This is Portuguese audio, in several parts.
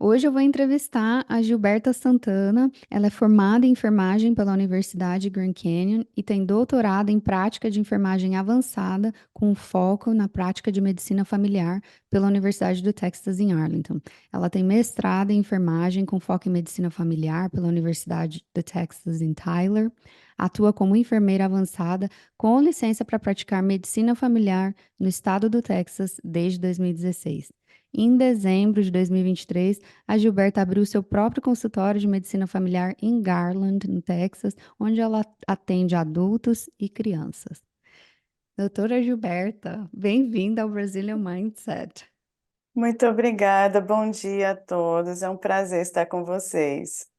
Hoje eu vou entrevistar a Gilberta Santana. Ela é formada em enfermagem pela Universidade Grand Canyon e tem doutorado em prática de enfermagem avançada, com foco na prática de medicina familiar pela Universidade do Texas em Arlington. Ela tem mestrado em enfermagem com foco em medicina familiar pela Universidade do Texas em Tyler. Atua como enfermeira avançada com licença para praticar medicina familiar no estado do Texas desde 2016. Em dezembro de 2023, a Gilberta abriu seu próprio consultório de medicina familiar em Garland, no Texas, onde ela atende adultos e crianças. Doutora Gilberta, bem-vinda ao Brazilian Mindset. Muito obrigada, bom dia a todos. É um prazer estar com vocês.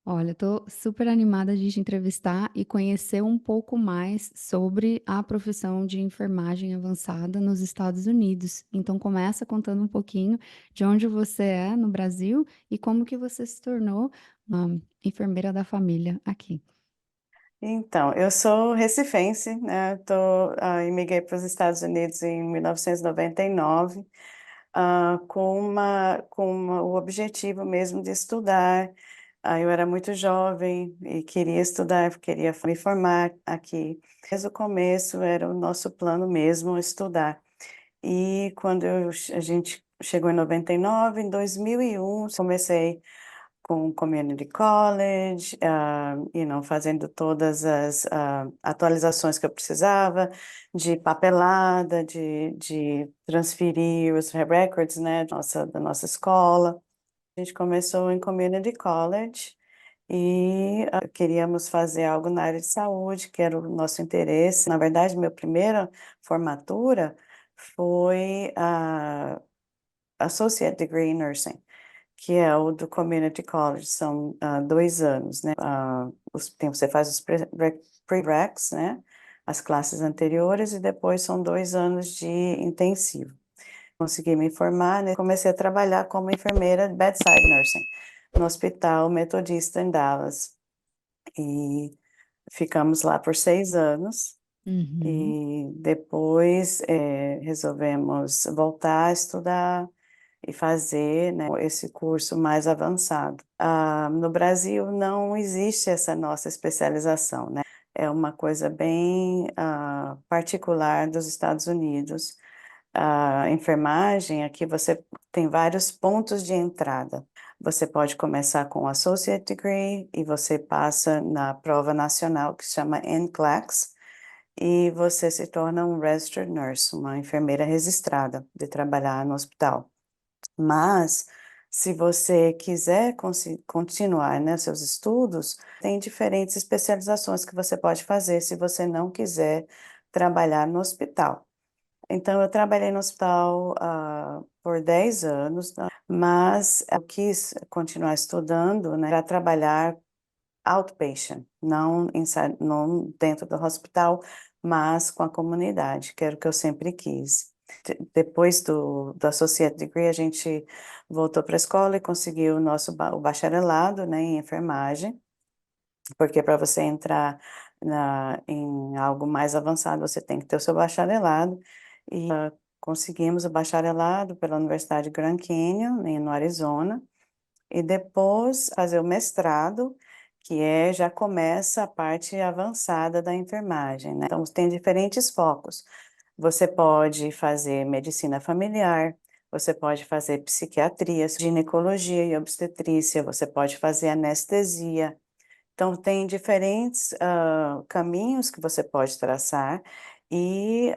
Olha, estou super animada de te entrevistar e conhecer um pouco mais sobre a profissão de enfermagem avançada nos Estados Unidos. Então, começa contando um pouquinho de onde você é no Brasil e como que você se tornou uma enfermeira da família aqui. Então, eu sou recifense, né? Imigrei para os Estados Unidos em 1999, o objetivo mesmo de estudar. Eu era muito jovem e queria estudar, queria me formar aqui. Desde o começo era o nosso plano mesmo estudar. E quando a gente chegou em 99, em 2001, comecei com Community College, fazendo todas as atualizações que eu precisava, de papelada, de transferir os records, né, da nossa escola. A gente começou em Community College e queríamos fazer algo na área de saúde, que era o nosso interesse. Na verdade, minha primeira formatura foi a Associate Degree in Nursing, que é o do Community College, são 2 anos, né? Você faz os prereqs, né? As classes anteriores, e depois são 2 anos de intensivo. Consegui me formar, né? Comecei a trabalhar como enfermeira de bedside nursing no Hospital Metodista em Dallas. E ficamos lá por 6 anos. Uhum. E depois resolvemos voltar a estudar e fazer, né, esse curso mais avançado. No Brasil não existe essa nossa especialização, né? É uma coisa bem particular dos Estados Unidos. A enfermagem, aqui você tem vários pontos de entrada. Você pode começar com Associate Degree e você passa na prova nacional que se chama NCLEX, e você se torna um Registered Nurse, uma enfermeira registrada de trabalhar no hospital. Mas, se você quiser continuar, né, seus estudos, tem diferentes especializações que você pode fazer se você não quiser trabalhar no hospital. Então, eu trabalhei no hospital por 10 anos, né, mas eu quis continuar estudando, né, para trabalhar outpatient, não dentro do hospital, mas com a comunidade, que era o que eu sempre quis. Depois do Associate Degree, a gente voltou para a escola e conseguiu o bacharelado, né, em enfermagem, porque para você entrar em algo mais avançado, você tem que ter o seu bacharelado, e conseguimos o bacharelado pela Universidade Grand Canyon, no Arizona, e depois fazer o mestrado, já começa a parte avançada da enfermagem, né? Então, tem diferentes focos. Você pode fazer medicina familiar, você pode fazer psiquiatria, ginecologia e obstetrícia, você pode fazer anestesia. Então, tem diferentes caminhos que você pode traçar, e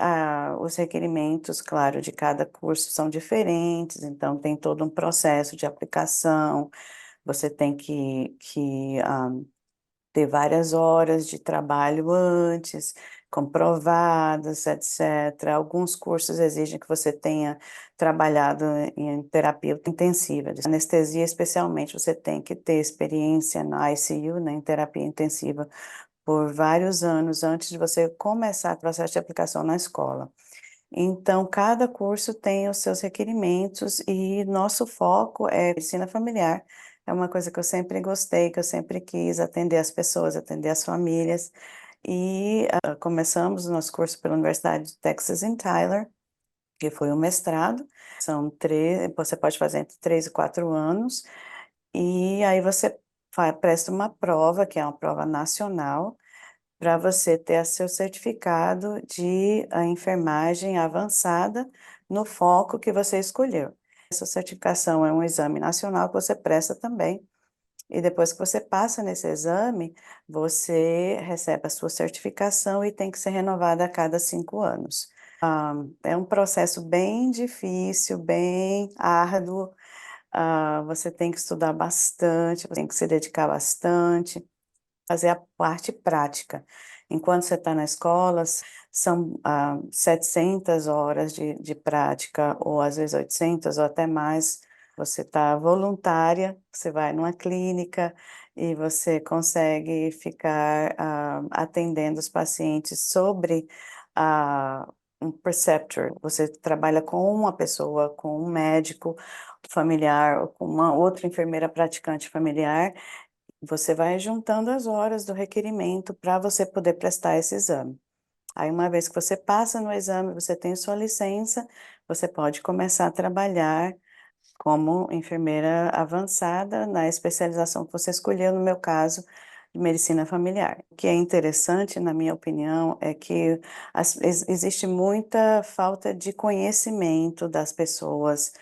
os requerimentos, claro, de cada curso são diferentes, então tem todo um processo de aplicação. Você tem que ter várias horas de trabalho antes, comprovadas, etc. Alguns cursos exigem que você tenha trabalhado em terapia intensiva. Anestesia, especialmente, você tem que ter experiência na ICU, né, em terapia intensiva, por vários anos antes de você começar o processo de aplicação na escola. Então, cada curso tem os seus requerimentos e nosso foco é medicina familiar. É uma coisa que eu sempre gostei, que eu sempre quis atender as pessoas, atender as famílias. E começamos o nosso curso pela Universidade de Texas em Tyler. que foi o mestrado. São três, você pode fazer entre 3 e 4 anos, e aí você presta uma prova, que é uma prova nacional, para você ter seu certificado de enfermagem avançada no foco que você escolheu. Essa certificação é um exame nacional que você presta também, e depois que você passa nesse exame, você recebe a sua certificação e tem que ser renovada a cada 5 anos. É um processo bem difícil, bem árduo. Você tem que estudar bastante, você tem que se dedicar bastante, fazer a parte prática. Enquanto você está na escola, são 700 horas de prática, ou às vezes 800 ou até mais. Você está voluntária, você vai numa clínica e você consegue ficar atendendo os pacientes sobre um preceptor. Você trabalha com uma pessoa, com um médico familiar, ou com uma outra enfermeira praticante familiar. Você vai juntando as horas do requerimento para você poder prestar esse exame. Aí, uma vez que você passa no exame, você tem sua licença, você pode começar a trabalhar como enfermeira avançada na especialização que você escolheu, no meu caso, de medicina familiar. O que é interessante, na minha opinião, é que existe muita falta de conhecimento das pessoas,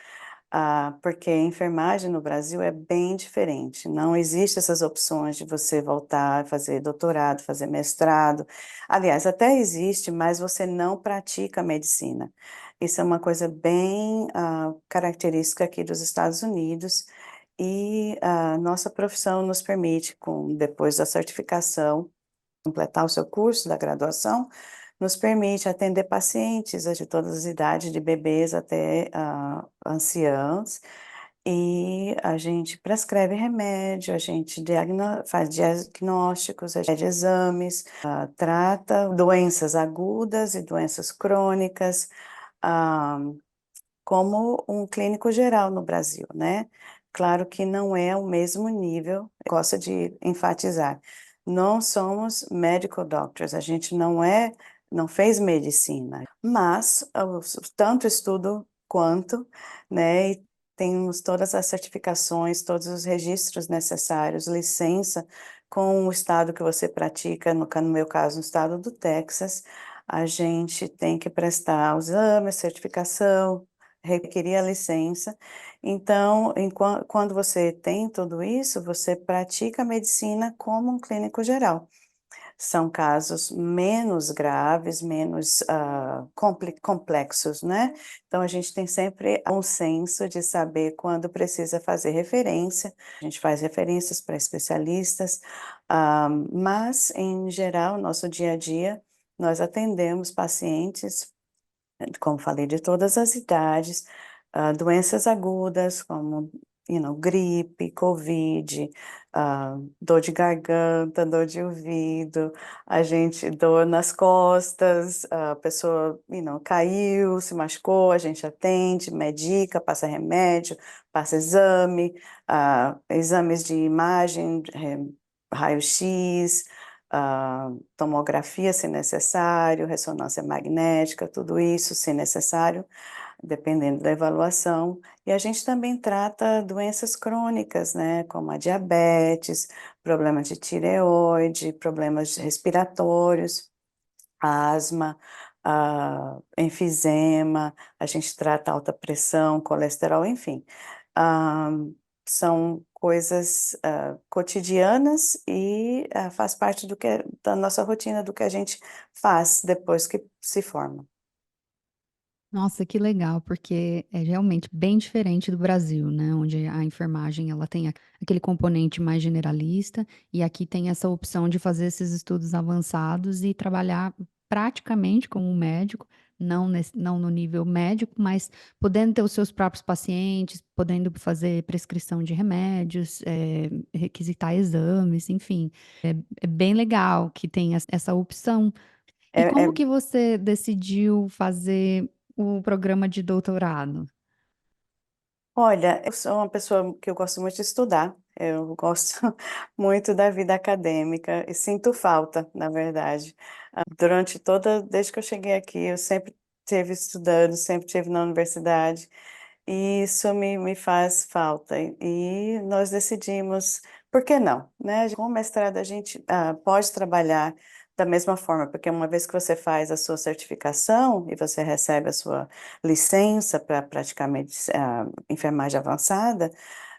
porque a enfermagem no Brasil é bem diferente. Não existe essas opções de você voltar a fazer doutorado, fazer mestrado. Aliás, até existe, mas você não pratica medicina. Isso é uma coisa bem característica aqui dos Estados Unidos, e a nossa profissão nos permite, depois da certificação, completar o seu curso da graduação, nos permite atender pacientes de todas as idades, de bebês até anciãos, e a gente prescreve remédio, a gente faz diagnósticos, a gente pede exames, trata doenças agudas e doenças crônicas, ah, como um clínico geral no Brasil, né? Claro que não é o mesmo nível, gosto de enfatizar. Não somos medical doctors, a gente não fez medicina, mas tanto estudo quanto, né? E temos todas as certificações, todos os registros necessários, licença com o estado que você pratica, no meu caso, no estado do Texas. A gente tem que prestar o exame, a certificação, requeria a licença. Então, quando você tem tudo isso, você pratica a medicina como um clínico geral. São casos menos graves, menos complexos, né? Então, a gente tem sempre um senso de saber quando precisa fazer referência. A gente faz referências para especialistas, mas, em geral, nosso dia a dia, nós atendemos pacientes, como falei, de todas as idades, doenças agudas, como, gripe, Covid, dor de garganta, dor de ouvido, dor nas costas, a pessoa, caiu, se machucou, a gente atende, medica, passa remédio, passa exame, exames de imagem, raio-x, tomografia, se necessário, ressonância magnética, tudo isso, se necessário, dependendo da avaliação. E a gente também trata doenças crônicas, né, como a diabetes, problemas de tireoide, problemas respiratórios, asma, enfisema, a gente trata alta pressão, colesterol, enfim. Ah, São coisas cotidianas, e faz parte da nossa rotina, do que a gente faz depois que se forma. Nossa, que legal, porque é realmente bem diferente do Brasil, né, onde a enfermagem ela tem aquele componente mais generalista, e aqui tem essa opção de fazer esses estudos avançados e trabalhar praticamente como um médico, não no nível médico, mas podendo ter os seus próprios pacientes, podendo fazer prescrição de remédios, requisitar exames, enfim. É bem legal que tem essa opção. E É, como é que você decidiu fazer o programa de doutorado? Olha, eu sou uma pessoa que eu gosto muito de estudar, eu gosto muito da vida acadêmica e sinto falta, na verdade. Desde que eu cheguei aqui, eu sempre esteve estudando, sempre esteve na universidade, e isso me faz falta. E nós decidimos, por que não, né? Com o mestrado a gente pode trabalhar da mesma forma, porque uma vez que você faz a sua certificação e você recebe a sua licença para praticar enfermagem avançada,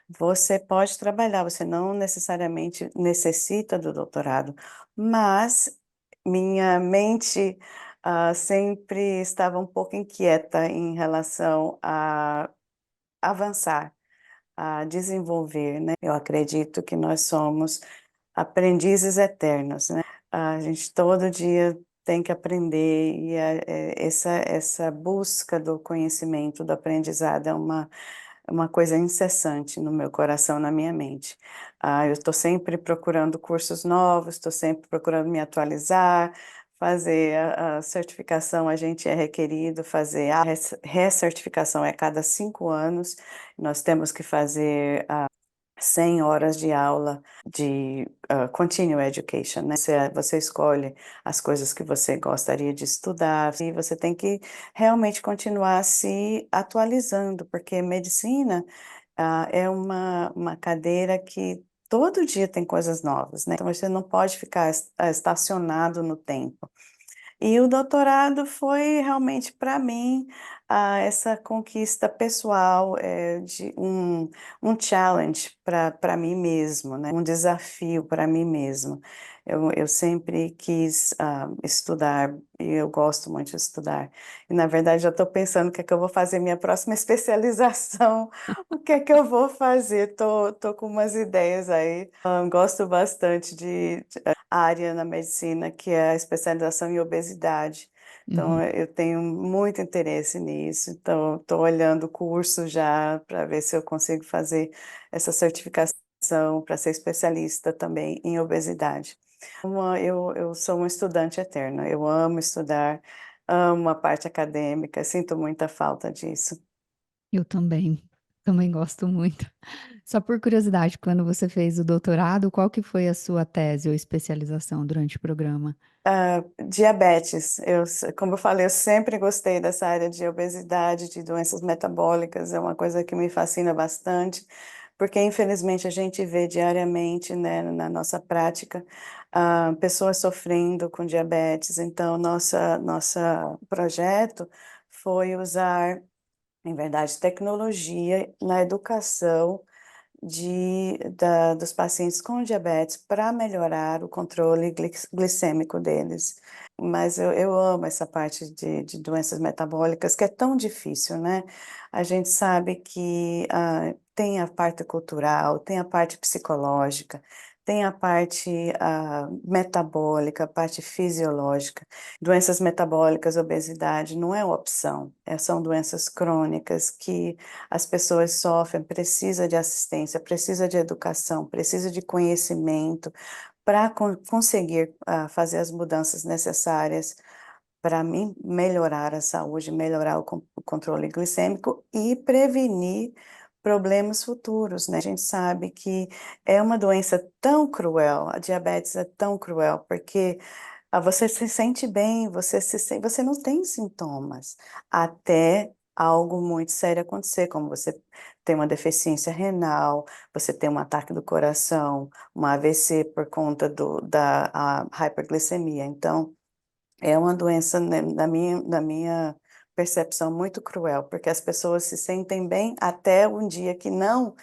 você pode trabalhar, você não necessariamente necessita do doutorado, mas minha mente sempre estava um pouco inquieta em relação a avançar, a desenvolver, né? Eu acredito que nós somos aprendizes eternos, né? A gente todo dia tem que aprender e essa busca do conhecimento, do aprendizado é uma coisa incessante no meu coração, na minha mente. Eu estou sempre procurando cursos novos, estou sempre procurando me atualizar, fazer a certificação, a gente é requerido fazer a recertificação é a cada 5 anos, nós temos que fazer 100 horas de aula de continuing education, né? Você escolhe as coisas que você gostaria de estudar e você tem que realmente continuar se atualizando, porque medicina é uma cadeira que todo dia tem coisas novas, né? Então você não pode ficar estacionado no tempo. E o doutorado foi realmente para mim essa conquista pessoal, de um challenge para mim mesmo, né? Um desafio para mim mesmo. Eu sempre quis estudar e eu gosto muito de estudar. E na verdade já estou pensando o que é que eu vou fazer minha próxima especialização, o que é que eu vou fazer. Tô com umas ideias aí. Gosto bastante de área na medicina, que é a especialização em obesidade. Então, Uhum. eu tenho muito interesse nisso. Então, estou olhando o curso já para ver se eu consigo fazer essa certificação para ser especialista também em obesidade. Eu sou uma estudante eterna. Eu amo estudar, amo a parte acadêmica, sinto muita falta disso. Eu também gosto muito. Só por curiosidade, quando você fez o doutorado, qual que foi a sua tese ou especialização durante o programa? Diabetes. Como eu falei, eu sempre gostei dessa área de obesidade, de doenças metabólicas, é uma coisa que me fascina bastante, porque infelizmente a gente vê diariamente, né, na nossa prática, pessoas sofrendo com diabetes. Então, nossa projeto foi usar, em verdade, tecnologia na educação dos pacientes com diabetes para melhorar o controle glicêmico deles. Mas eu amo essa parte de doenças metabólicas, que é tão difícil, né? A gente sabe que tem a parte cultural, tem a parte psicológica, tem a parte metabólica, a parte fisiológica. Doenças metabólicas, obesidade, não é opção, são doenças crônicas que as pessoas sofrem, precisa de assistência, precisa de educação, precisa de conhecimento para conseguir fazer as mudanças necessárias para mim melhorar a saúde, melhorar o controle glicêmico e prevenir problemas futuros, né? A gente sabe que é uma doença tão cruel, a diabetes é tão cruel, porque você se sente bem, você não tem sintomas, até algo muito sério acontecer, como você tem uma deficiência renal, você tem um ataque do coração, um AVC por conta da hiperglicemia. Então, é uma doença, né, na minha percepção, muito cruel, porque as pessoas se sentem bem até um dia que não,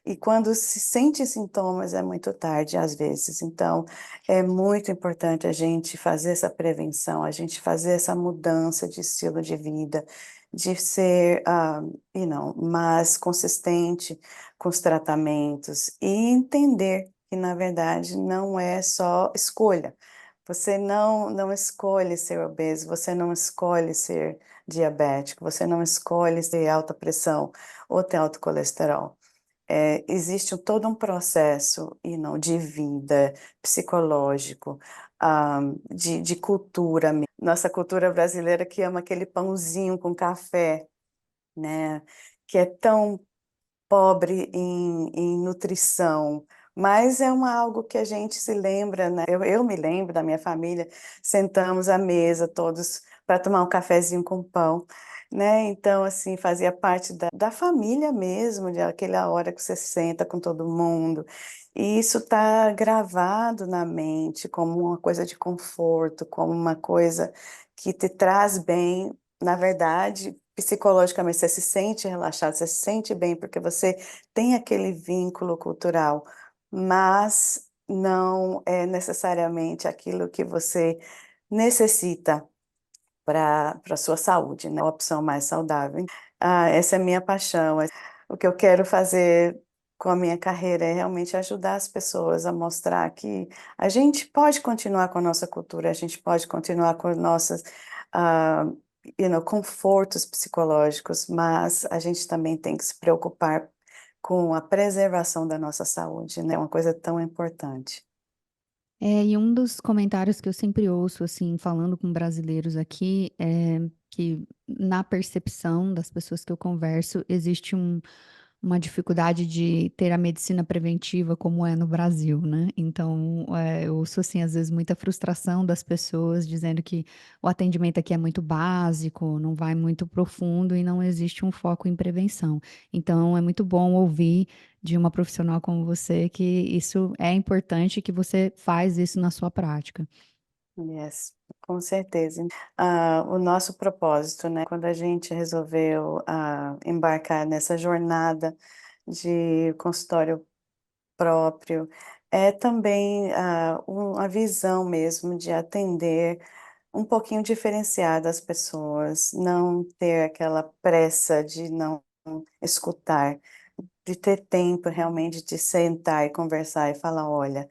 e quando se sente sintomas é muito tarde, às vezes. Então, é muito importante a gente fazer essa prevenção, a gente fazer essa mudança de estilo de vida, de ser, mais consistente com os tratamentos e entender que, na verdade, não é só escolha. Você não escolhe ser obeso, você não escolhe ser diabético, você não escolhe ter alta pressão ou ter alto colesterol. Existe todo um processo, de vida, psicológico, de cultura. Nossa cultura brasileira que ama aquele pãozinho com café, né? Que é tão pobre em nutrição, Mas é algo que a gente se lembra, né? Eu me lembro da minha família, sentamos à mesa todos para tomar um cafezinho com pão, né? Então, assim, fazia parte da família mesmo, de aquela hora que você senta com todo mundo. E isso está gravado na mente como uma coisa de conforto, como uma coisa que te traz bem. Na verdade, psicologicamente, você se sente relaxado, você se sente bem, porque você tem aquele vínculo cultural, mas não é necessariamente aquilo que você necessita para a sua saúde, né? A opção mais saudável. Essa é a minha paixão. O que eu quero fazer com a minha carreira é realmente ajudar as pessoas a mostrar que a gente pode continuar com a nossa cultura, a gente pode continuar com nossas, ah, confortos psicológicos, mas a gente também tem que se preocupar com a preservação da nossa saúde, né? É uma coisa tão importante. E um dos comentários que eu sempre ouço, assim, falando com brasileiros aqui, é que na percepção das pessoas que eu converso, existe uma dificuldade de ter a medicina preventiva como é no Brasil, né? Então, eu ouço, assim, às vezes muita frustração das pessoas dizendo que o atendimento aqui é muito básico, não vai muito profundo e não existe um foco em prevenção. Então, é muito bom ouvir de uma profissional como você que isso é importante e que você faz isso na sua prática. Yes, com certeza. O nosso propósito, né, quando a gente resolveu embarcar nessa jornada de consultório próprio, é também a visão mesmo de atender um pouquinho diferenciada as pessoas, não ter aquela pressa de não escutar, de ter tempo realmente de sentar e conversar e falar, olha.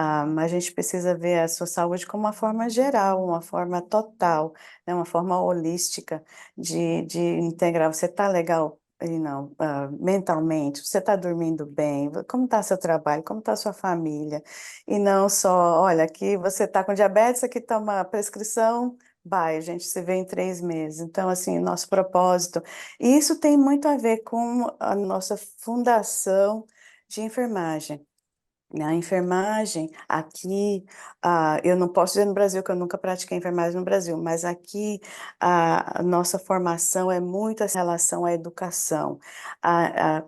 A gente precisa ver a sua saúde como uma forma geral, uma forma total, né, uma forma holística de integrar. Você está legal, não, mentalmente? Você está dormindo bem? Como está seu trabalho? Como está sua família? E não só, olha, aqui você está com diabetes, aqui toma prescrição, vai, a gente se vê em 3 meses. Então, assim, nosso propósito. E isso tem muito a ver com a nossa fundação de enfermagem. Na enfermagem, aqui, eu não posso dizer no Brasil, que eu nunca pratiquei enfermagem no Brasil, mas aqui a nossa formação é muito essa relação à educação.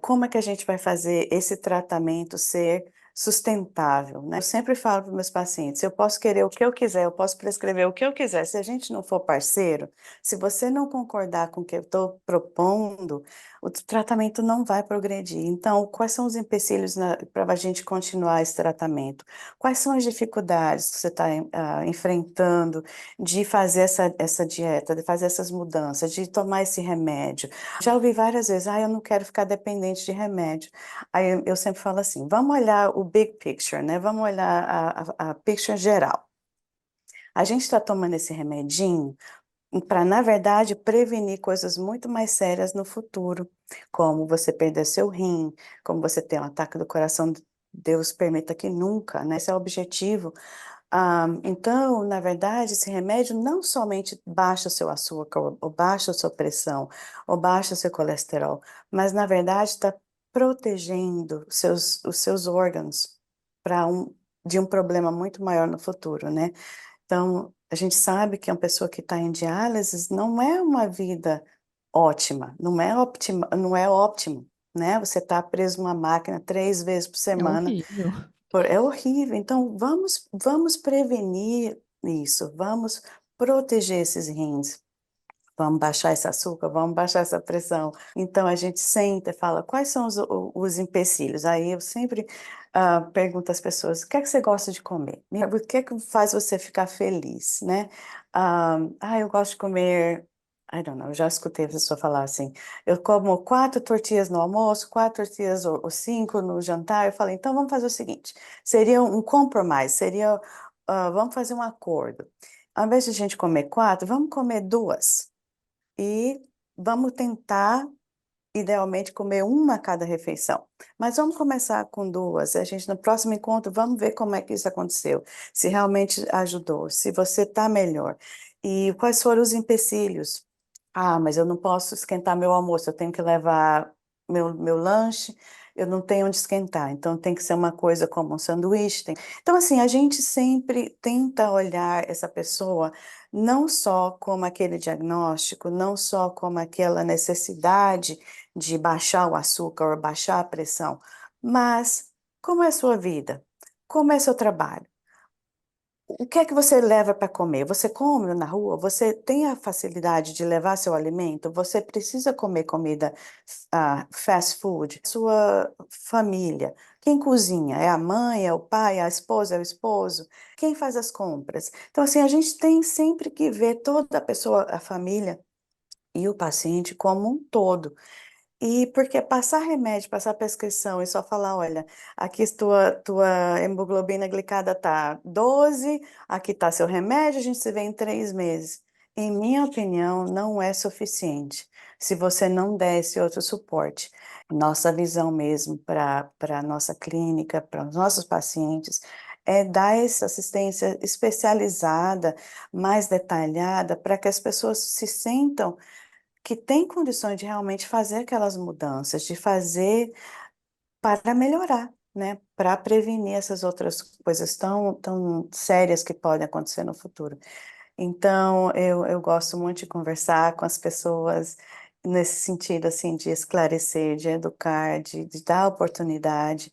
Como é que a gente vai fazer esse tratamento ser sustentável, né? Eu sempre falo para meus pacientes, eu posso querer o que eu quiser, eu posso prescrever o que eu quiser, se a gente não for parceiro, se você não concordar com o que eu estou propondo, o tratamento não vai progredir. Então, quais são os empecilhos para a gente continuar esse tratamento? Quais são as dificuldades que você está enfrentando de fazer essa dieta, de fazer essas mudanças, de tomar esse remédio? Já ouvi várias vezes, eu não quero ficar dependente de remédio. Aí eu sempre falo assim, vamos olhar o big picture, né? Vamos olhar a picture geral. A gente está tomando esse remedinho para, na verdade, prevenir coisas muito mais sérias no futuro, como você perder seu rim, como você ter um ataque do coração, Deus permita que nunca, né? Esse é o objetivo. Então, na verdade, esse remédio não somente baixa o seu açúcar, ou baixa a sua pressão, ou baixa o seu colesterol, mas, na verdade, está protegendo os seus órgãos para de um problema muito maior no futuro, né? Então, a gente sabe que uma pessoa que está em diálise não é uma vida ótima, não é óptima, não é ótimo, né? Você está preso numa máquina 3 vezes por É semana, horrível. é horrível. Então, vamos prevenir isso, vamos proteger esses rins. Vamos baixar esse açúcar, vamos baixar essa pressão. Então a gente senta e fala, quais são os empecilhos? Aí eu sempre pergunto às pessoas, o que é que você gosta de comer? O que é que faz você ficar feliz, né? Eu gosto de comer, I don't know, eu já escutei a pessoa falar assim, eu como 4 tortilhas no almoço, 4 tortilhas ou 5 no jantar. Eu falei, então vamos fazer o seguinte, seria um compromise, seria, vamos fazer um acordo. Ao invés de a gente comer 4, vamos comer 2. E vamos tentar, idealmente, comer uma a cada refeição. Mas vamos começar com 2. A gente, no próximo encontro, vamos ver como é que isso aconteceu. Se realmente ajudou, se você está melhor. E quais foram os empecilhos? Mas eu não posso esquentar meu almoço, eu tenho que levar meu lanche. eu não tenho onde esquentar, então tem que ser uma coisa como um sanduíche. Então, assim, a gente sempre tenta olhar essa pessoa não só como aquele diagnóstico, não só como aquela necessidade de baixar o açúcar ou baixar a pressão, mas como é a sua vida? Como é seu trabalho? O que é que você leva para comer? Você come na rua? Você tem a facilidade de levar seu alimento? Você precisa comer comida, fast food? Sua família, quem cozinha? É a mãe, é o pai, é a esposa, é o esposo? Quem faz as compras? Então, assim, a gente tem sempre que ver toda a pessoa, a família e o paciente como um todo. E porque passar remédio, passar prescrição e só falar: "Olha, aqui tua hemoglobina glicada tá 12, aqui tá seu remédio, a gente se vê em 3 meses", em minha opinião, não é suficiente, se você não der esse outro suporte. Nossa visão mesmo para a nossa clínica, para os nossos pacientes, é dar essa assistência especializada, mais detalhada, para que as pessoas se sintam que tem condições de realmente fazer aquelas mudanças, de fazer para melhorar, né, para prevenir essas outras coisas tão sérias que podem acontecer no futuro. Então eu gosto muito de conversar com as pessoas nesse sentido, assim, de esclarecer, de educar, de dar oportunidade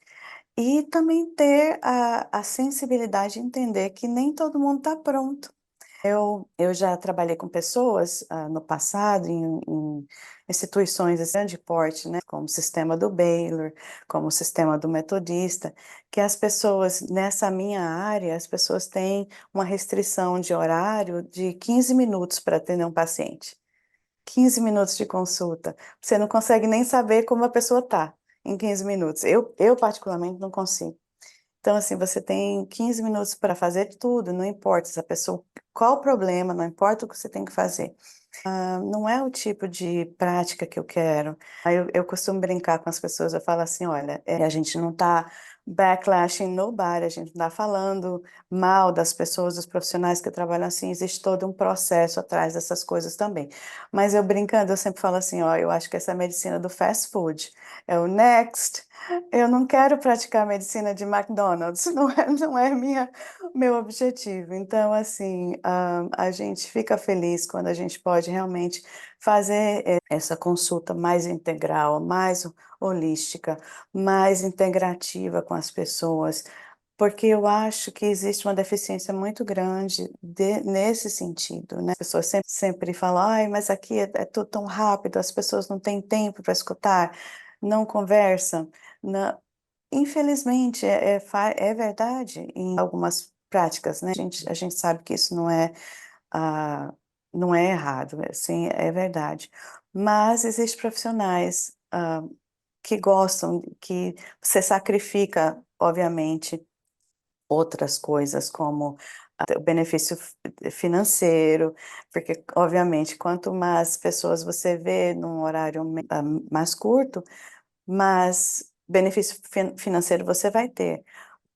e também ter a sensibilidade de entender que nem todo mundo está pronto. Eu já trabalhei com pessoas, no passado em instituições de grande porte, né, como o sistema do Baylor, como o sistema do Metodista, que as pessoas nessa minha área, as pessoas têm uma restrição de horário de 15 minutos para atender um paciente. 15 minutos de consulta. Você não consegue nem saber como a pessoa está em 15 minutos. Eu particularmente não consigo. Então, assim, você tem 15 minutos para fazer tudo, não importa se a pessoa qual o problema, não importa o que você tem que fazer. Não é o tipo de prática que eu quero. Aí eu costumo brincar com as pessoas, eu falo assim: "Olha, a gente não está backlashing nobody, a gente não está falando mal das pessoas, dos profissionais que trabalham assim, existe todo um processo atrás dessas coisas também". Mas eu brincando, eu sempre falo assim: "Ó, eu acho que essa é a medicina do fast food, é o next, eu não quero praticar medicina de McDonald's, não é meu objetivo". Então, assim, a gente fica feliz quando a gente pode realmente fazer, essa consulta mais integral, mais holística, mais integrativa com as pessoas, porque eu acho que existe uma deficiência muito grande nesse sentido, né. As pessoas sempre falam: "Ai, mas aqui é tudo tão rápido, as pessoas não têm tempo para escutar, não conversam". Nã Infelizmente, é verdade em algumas práticas, né, a gente sabe que isso ah, não é errado, assim, é verdade. Mas existem profissionais, que gostam, que você sacrifica, obviamente, outras coisas como o benefício financeiro, porque obviamente quanto mais pessoas você vê num horário mais curto, mais benefício financeiro você vai ter.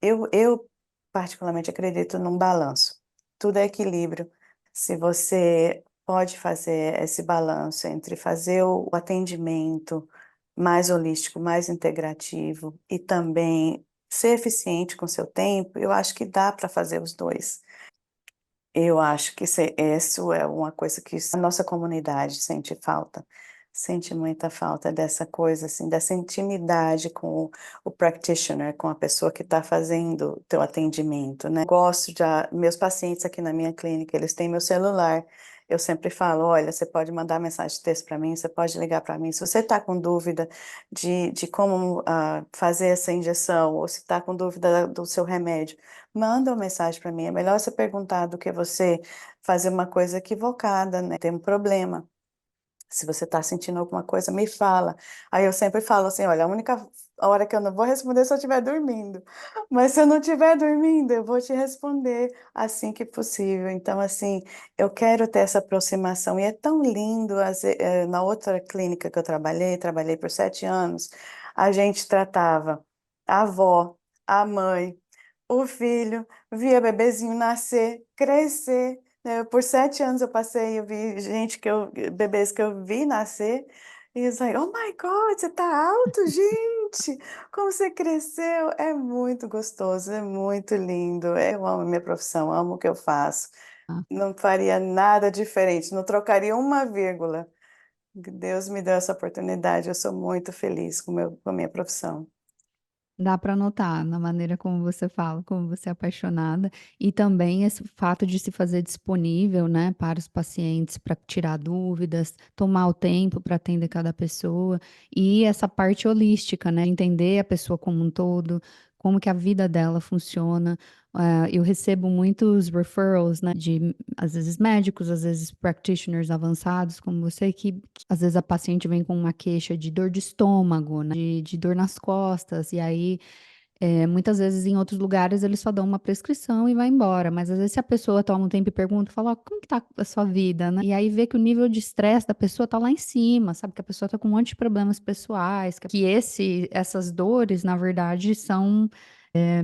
Eu particularmente acredito num balanço, tudo é equilíbrio. Se você pode fazer esse balanço entre fazer o atendimento mais holístico, mais integrativo e também ser eficiente com seu tempo, eu acho que dá para fazer os 2. Eu acho que isso é uma coisa que a nossa comunidade sente falta, sente muita falta dessa coisa, assim, dessa intimidade com o practitioner, com a pessoa que está fazendo o teu atendimento, né. Gosto meus pacientes aqui na minha clínica, eles têm meu celular, eu sempre falo: "Olha, você pode mandar mensagem de texto para mim, você pode ligar para mim, se você está com dúvida de como, fazer essa injeção ou se está com dúvida do seu remédio, manda uma mensagem para mim, é melhor você perguntar do que você fazer uma coisa equivocada, né, tem um problema. Se você está sentindo alguma coisa, me fala". Aí eu sempre falo assim: "Olha, a única hora que eu não vou responder é se eu estiver dormindo, mas se eu não estiver dormindo, eu vou te responder assim que possível". Então, assim, eu quero ter essa aproximação e é tão lindo na outra clínica que eu trabalhei por 7 anos, a gente tratava a avó, a mãe, o filho, via bebezinho nascer, crescer, né, por 7 anos eu vi gente bebês que eu vi nascer, e eles aí: "Oh my God, você tá alto, gente!". conte como você cresceu, é muito gostoso, é muito lindo, eu amo a minha profissão, amo o que eu faço, não faria nada diferente, não trocaria uma vírgula. Deus me deu essa oportunidade, eu sou muito feliz com a minha profissão. Dá para notar na maneira como você fala, como você é apaixonada, e também esse fato de se fazer disponível, né, para os pacientes, para tirar dúvidas, tomar o tempo para atender cada pessoa, e essa parte holística, né, entender a pessoa como um todo, como que a vida dela funciona. Eu recebo muitos referrals, né, de às vezes médicos, às vezes practitioners avançados como você, que às vezes a paciente vem com uma queixa de dor de estômago, né, de dor nas costas, e aí muitas vezes em outros lugares eles só dão uma prescrição e vai embora, mas às vezes se a pessoa toma um tempo e pergunta, fala: "Ó, como que tá a sua vida, né?" E aí vê que o nível de estresse da pessoa tá lá em cima, sabe, que a pessoa tá com um monte de problemas pessoais, que essas dores, na verdade, são,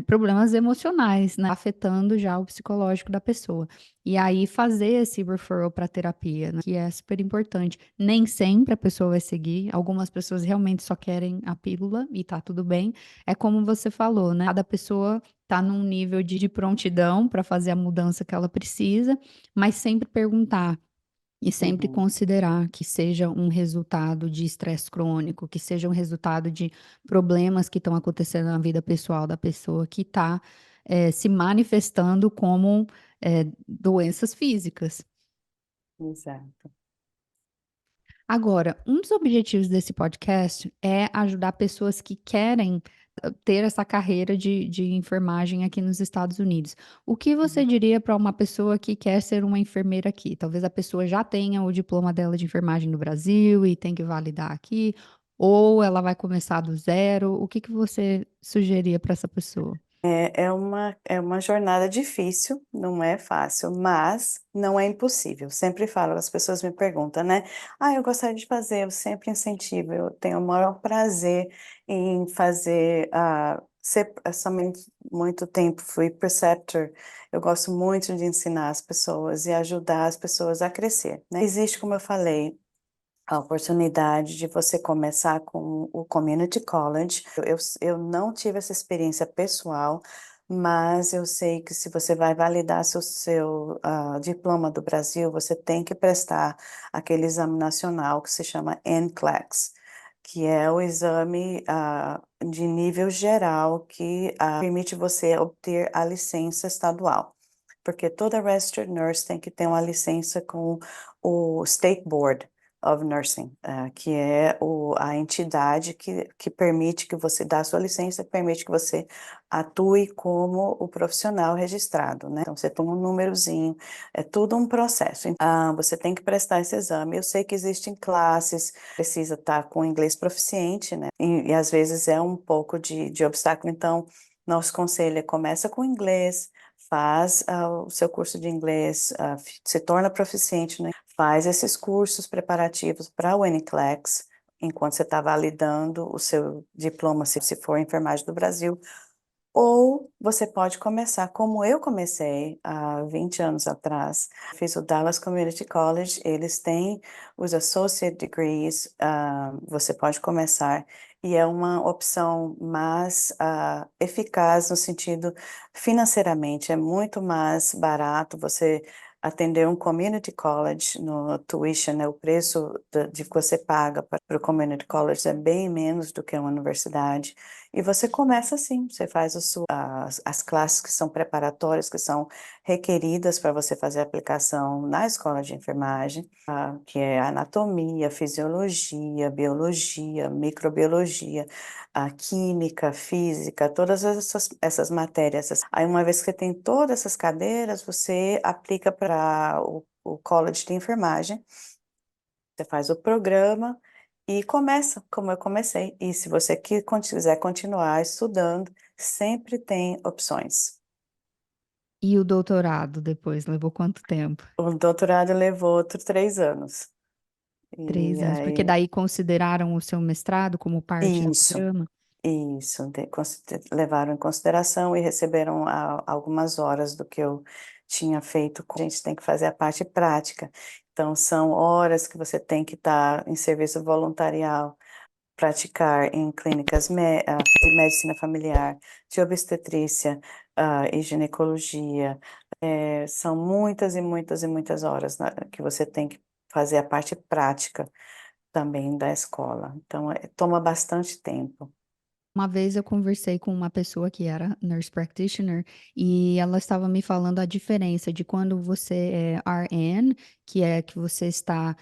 problemas emocionais, né, afetando já o psicológico da pessoa. E aí fazer esse referral para terapia, né, que é super importante. Nem sempre a pessoa vai seguir, algumas pessoas realmente só querem a pílula e tá tudo bem, é como você falou, né, cada pessoa está num nível de prontidão para fazer a mudança que ela precisa, mas sempre perguntar e sempre Uhum, considerar que seja um resultado de estresse crônico, que seja um resultado de problemas que estão acontecendo na vida pessoal da pessoa que está, se manifestando como, doenças físicas. exato. Agora, um dos objetivos desse podcast é ajudar pessoas que querem ter essa carreira de enfermagem aqui nos Estados Unidos. O que você Uhum. diria para uma pessoa que quer ser uma enfermeira aqui? Talvez a pessoa já tenha o diploma dela de enfermagem no Brasil e tem que validar aqui, ou ela vai começar do zero. O que que você sugeriria para essa pessoa? É uma jornada difícil, não é fácil, mas não é impossível. Sempre falo, as pessoas me perguntam, né? Ah, eu gostaria de fazer, eu sempre incentivo, eu tenho o maior prazer em fazer, somente muito tempo fui preceptor, eu gosto muito de ensinar as pessoas e ajudar as pessoas a crescer, né? Existe, como eu falei, a oportunidade de você começar com o community college. Eu não tive essa experiência pessoal, mas eu sei que se você vai validar seu diploma do Brasil, você tem que prestar aquele exame nacional que se chama NCLEX, que é o exame, de nível geral que, permite você obter a licença estadual. Porque toda registered nurse tem que ter uma licença com o State Board of Nursing, que é a entidade que permite que você dá a sua licença, permite que você atue como o profissional registrado, né. Então você tem um númerozinho, é tudo um processo. Você tem que prestar esse exame. Eu sei que existem classes, precisa estar com inglês proficiente, né, e às vezes é um pouco de obstáculo, então nosso conselho é começa com inglês, faz, o seu curso de inglês, se torna proficiente, né, faz esses cursos preparativos para o NCLEX, enquanto você está validando o seu diploma, se for enfermagem do Brasil, ou você pode começar como eu comecei há 20 anos atrás. Fiz o Dallas Community College, eles têm os associate degrees, você pode começar, e é uma opção mais, eficaz no sentido financeiramente, é muito mais barato você atender um community college no tuition, né, o preço de que você paga para o community college é bem menos do que uma universidade. E você começa assim, você faz as classes que são preparatórias, que são requeridas para você fazer a aplicação na escola de enfermagem, que é anatomia, fisiologia, biologia, microbiologia, a química, física, todas essas matérias. Aí uma vez que você tem todas essas cadeiras, você aplica para o college de enfermagem, você faz o programa e começa como eu comecei. E se você quiser continuar estudando, sempre tem opções. E o doutorado depois, levou quanto tempo? O doutorado levou outros 3 anos. E 3 anos, porque aí daí consideraram o seu mestrado como parte do isso, programa? isso, levaram em consideração e receberam algumas horas do que eu tinha feito. A gente tem que fazer a parte prática, então são horas que você tem que estar em serviço voluntarial. praticar em clínicas de medicina familiar, de obstetrícia, e ginecologia. São muitas e muitas e muitas horas, né, que você tem que fazer a parte prática também da escola. Então, toma bastante tempo. Uma vez eu conversei com uma pessoa que era nurse practitioner e ela estava me falando a diferença de quando você é RN, que é que você está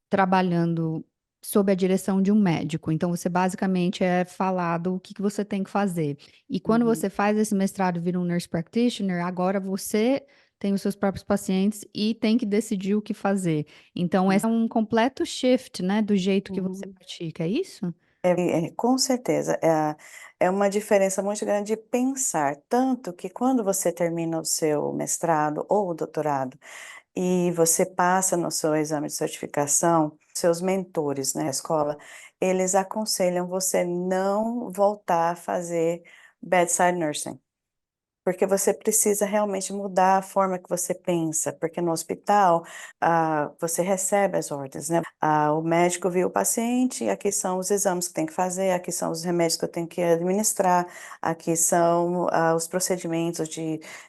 trabalhando sob a direção de um médico. Então, você basicamente é falado o que que você tem que fazer. E quando Uhum, você faz esse mestrado e vira um nurse practitioner, agora você tem os seus próprios pacientes e tem que decidir o que fazer. Então, esse é um completo shift, né, do jeito que você uhum. pratica, é isso? Com certeza, é uma diferença muito grande de pensar, tanto que quando você termina o seu mestrado ou o doutorado e você passa no seu exame de certificação, seus mentores, né, na escola, eles aconselham você não voltar a fazer bedside nursing. Porque você precisa realmente mudar a forma que você pensa, porque no hospital, você recebe as ordens, né? O médico viu o paciente, aqui são os exames que tem que fazer, aqui são os remédios que eu tenho que administrar, aqui são, os procedimentos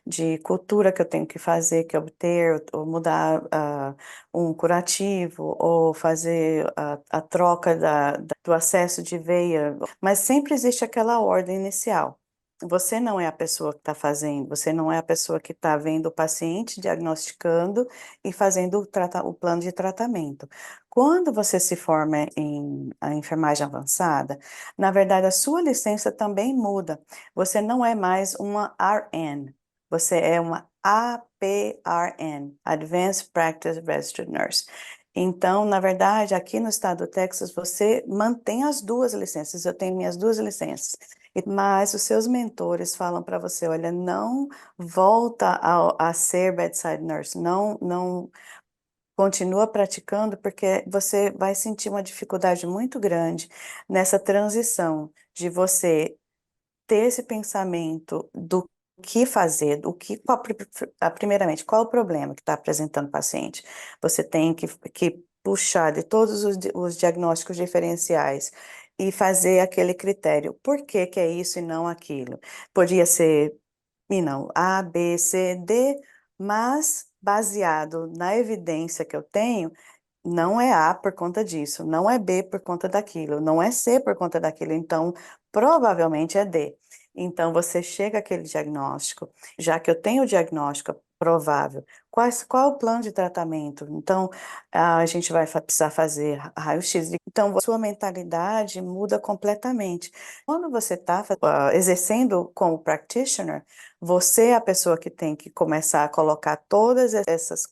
de cultura que eu tenho que fazer, que obter, ou mudar, um curativo, ou fazer a troca do acesso de veia, mas sempre existe aquela ordem inicial. Você não é a pessoa que está fazendo, você não é a pessoa que está vendo o paciente, diagnosticando e fazendo o plano de tratamento. Quando você se forma em a enfermagem avançada, na verdade, a sua licença também muda. Você não é mais uma RN, você é uma APRN, Advanced Practice Registered Nurse. Então, na verdade, aqui no estado do Texas, você mantém as duas licenças. Eu tenho minhas duas licenças. Mas os seus mentores falam para você, olha, não volta a ser bedside nurse, não continua praticando, porque você vai sentir uma dificuldade muito grande nessa transição de você ter esse pensamento do que fazer, primeiramente, qual o problema que está apresentando o paciente? Você tem que puxar de todos os diagnósticos diferenciais e fazer aquele critério. Por que que é isso e não aquilo? Podia ser, e não, A, B, C, D, mas baseado na evidência que eu tenho, não é A por conta disso, não é B por conta daquilo, não é C por conta daquilo, então provavelmente é D. Então você chega àquele diagnóstico, já que eu tenho o diagnóstico provável, qual é o plano de tratamento? Então a gente vai precisar fazer raio-x. Então sua mentalidade muda completamente. Quando você está exercendo como practitioner, você é a pessoa que tem que começar a colocar todas essas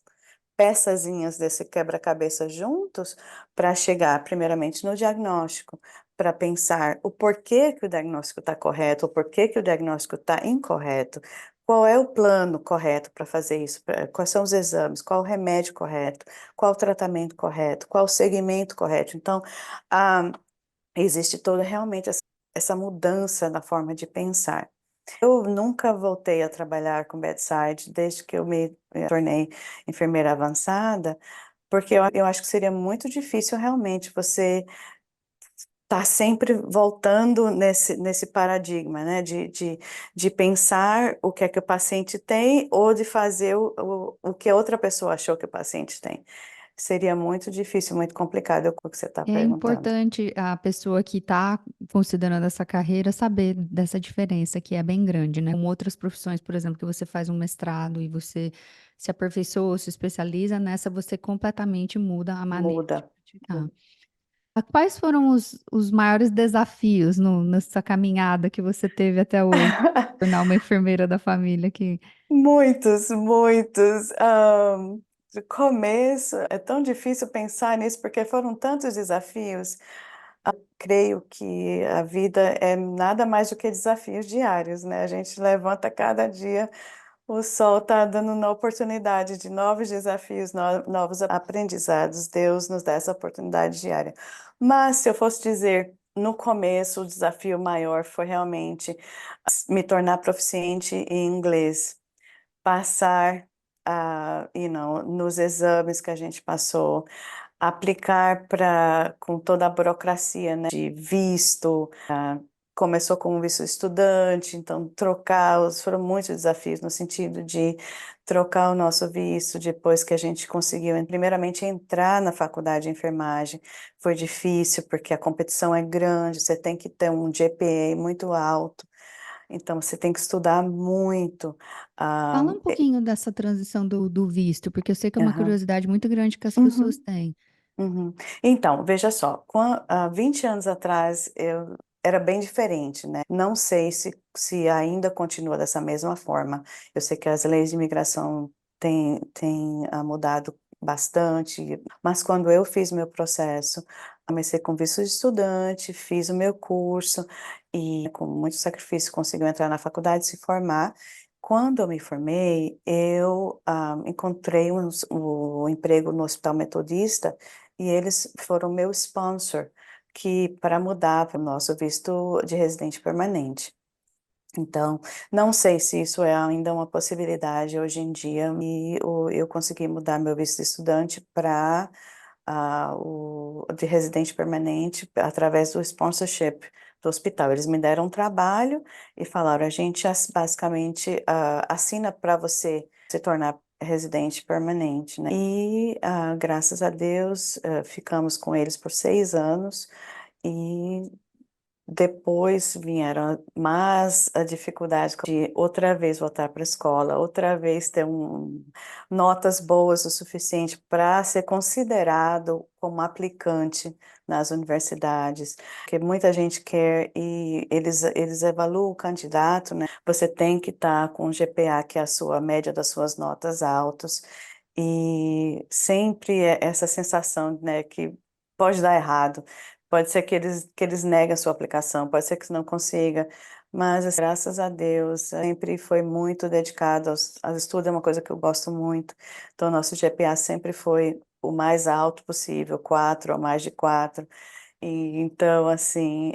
peçazinhas desse quebra-cabeça juntos para chegar, primeiramente, no diagnóstico, para pensar o porquê que o diagnóstico está correto, o porquê que o diagnóstico está incorreto, qual é o plano correto para fazer isso, quais são os exames, qual o remédio correto, qual o tratamento correto, qual o segmento correto. Então, ah, existe toda realmente essa mudança na forma de pensar. Eu nunca voltei a trabalhar com bedside desde que eu me tornei enfermeira avançada, porque eu acho que seria muito difícil realmente você estar sempre voltando nesse paradigma, né, de pensar o que é que o paciente tem ou de fazer o que a outra pessoa achou que o paciente tem. Seria muito difícil, muito complicado, o que você está É perguntando. importante a pessoa que está considerando essa carreira saber dessa diferença, que é bem grande, né? Com outras profissões, por exemplo, que você faz um mestrado e você se aperfeiçoa, se especializa, nessa você completamente muda a maneira de Muda. praticar. Quais foram os maiores desafios nessa caminhada que você teve até hoje, tornar uma enfermeira da família que Muitos, muitos. No começo, é tão difícil pensar nisso, porque foram tantos desafios. Creio que a vida é nada mais do que desafios diários, né? A gente levanta cada dia, o sol está dando uma oportunidade de novos desafios, novos aprendizados. Deus nos dá essa oportunidade diária. Mas, se eu fosse dizer, no começo, o desafio maior foi realmente me tornar proficiente em inglês, passar, nos exames que a gente passou, aplicar com toda a burocracia, né, de visto. Começou com um visto estudante, então foram muitos desafios no sentido de trocar o nosso visto depois que a gente conseguiu, primeiramente, entrar na faculdade de enfermagem. Foi difícil porque a competição é grande, você tem que ter um GPA muito alto, então você tem que estudar muito. Ah, Fala um pouquinho dessa transição do visto, porque eu sei que é uma aham. curiosidade muito grande que as pessoas Uhum. têm. Uhum. Então, veja só, há 20 anos atrás eu era bem diferente, né? Não sei se ainda continua dessa mesma forma. Eu sei que as leis de imigração têm mudado bastante, mas quando eu fiz meu processo, comecei com visto de estudante, fiz o meu curso e com muito sacrifício conseguiu entrar na faculdade e se formar. Quando eu me formei, eu encontrei o emprego no Hospital Metodista e eles foram meu sponsor que para mudar para o nosso visto de residente permanente. Então, não sei se isso é ainda uma possibilidade hoje em dia e eu consegui mudar meu visto de estudante para o de residente permanente através do sponsorship do hospital. Eles me deram um trabalho e falaram, a gente basicamente assina para você se tornar residente permanente, né? E graças a Deus ficamos com eles por 6 anos e depois vieram mais a dificuldade de outra vez voltar para a escola, outra vez ter notas boas o suficiente para ser considerado como aplicante nas universidades, porque muita gente quer e eles evaluam o candidato, né? Você tem que estar com o GPA, que é a sua média das suas notas altas, e sempre é essa sensação, né, que pode dar errado. Pode ser que eles neguem a sua aplicação, pode ser que não consiga, mas assim, graças a Deus, sempre foi muito dedicado aos estudos, é uma coisa que eu gosto muito. Então, nosso GPA sempre foi o mais alto possível, 4 ou mais de 4. E, então, assim,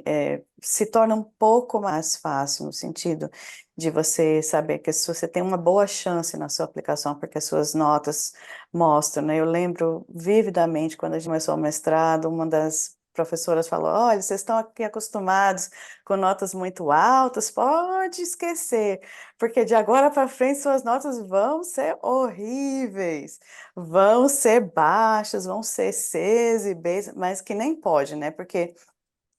se torna um pouco mais fácil no sentido de você saber que se você tem uma boa chance na sua aplicação, porque as suas notas mostram, né? Eu lembro vividamente quando a gente começou o mestrado, uma das professoras falou: olha, vocês estão aqui acostumados com notas muito altas, pode esquecer, porque de agora para frente suas notas vão ser horríveis. Vão ser baixas, vão ser Cs e Bs, mas que nem pode, né? Porque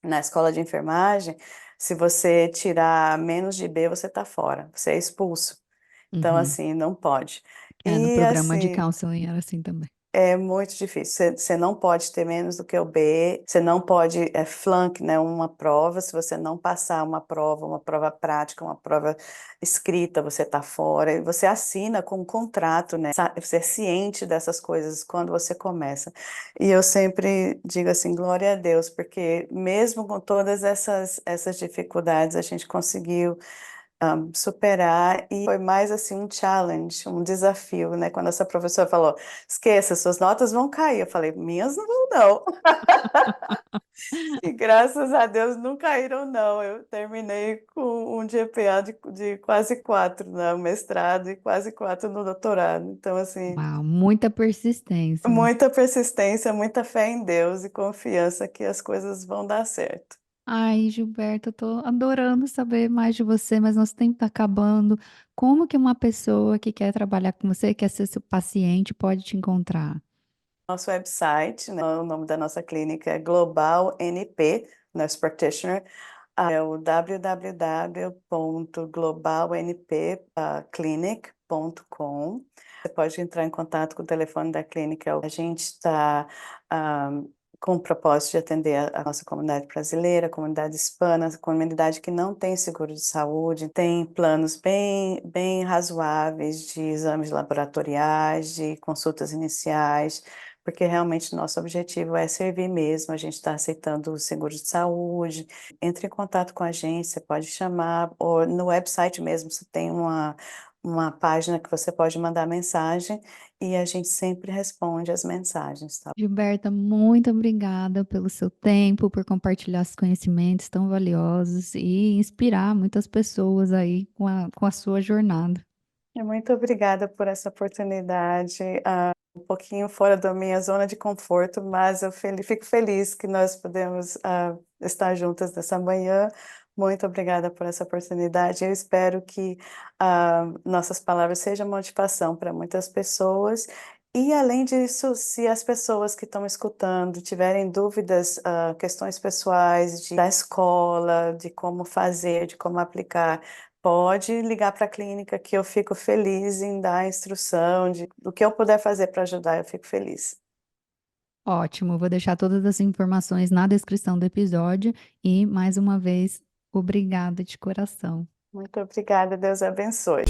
na escola de enfermagem, se você tirar menos de B, você tá fora, você é expulso. Então, Uhum. assim, não pode. É, no E programa de assim, counseling era assim também. é muito difícil. Você não pode ter menos do que o B, você não pode flunk, né, uma prova. Se você não passar uma prova prática, uma prova escrita, você está fora. E você assina com um contrato, né? Você é ciente dessas coisas quando você começa. E eu sempre digo assim, glória a Deus, porque mesmo com todas essas dificuldades, a gente conseguiu superar e foi mais assim um challenge, um desafio, né? Quando essa professora falou, esqueça, suas notas vão cair. Eu falei, minhas não vão não. E graças a Deus não caíram não. Eu terminei com um GPA de quase 4 no mestrado e quase 4 no doutorado. Então, assim, Uau, muita persistência. muita persistência, muita fé em Deus e confiança que as coisas vão dar certo. Ai, Gilberto, eu tô adorando saber mais de você, mas nosso tempo tá acabando. Como que uma pessoa que quer trabalhar com você, quer ser seu paciente, pode te encontrar? Nosso website, né, o nome da nossa clínica é Global NP, Nurse Practitioner, é o www.globalnpclinic.com. Você pode entrar em contato com o telefone da clínica. A gente está com o propósito de atender a nossa comunidade brasileira, a comunidade hispana, a comunidade que não tem seguro de saúde, tem planos bem, bem razoáveis de exames laboratoriais, de consultas iniciais, porque realmente nosso objetivo é servir mesmo. A gente está aceitando o seguro de saúde. Entre em contato com a gente, você pode chamar, ou no website mesmo, você tem uma página que você pode mandar mensagem e a gente sempre responde as mensagens, tá? Gilberta, muito obrigada pelo seu tempo, por compartilhar os conhecimentos tão valiosos e inspirar muitas pessoas aí com a sua jornada. Muito obrigada por essa oportunidade. um pouquinho fora da minha zona de conforto, mas eu fico feliz que nós podemos estar juntas nessa manhã. Muito obrigada por essa oportunidade. Eu espero que nossas palavras sejam motivação para muitas pessoas. E, além disso, se as pessoas que estão escutando tiverem dúvidas, questões pessoais da escola, de como fazer, de como aplicar, pode ligar para a clínica que eu fico feliz em dar a instrução do que eu puder fazer para ajudar, eu fico feliz. Ótimo, vou deixar todas as informações na descrição do episódio e, mais uma vez, obrigada de coração. Muito obrigada, Deus abençoe.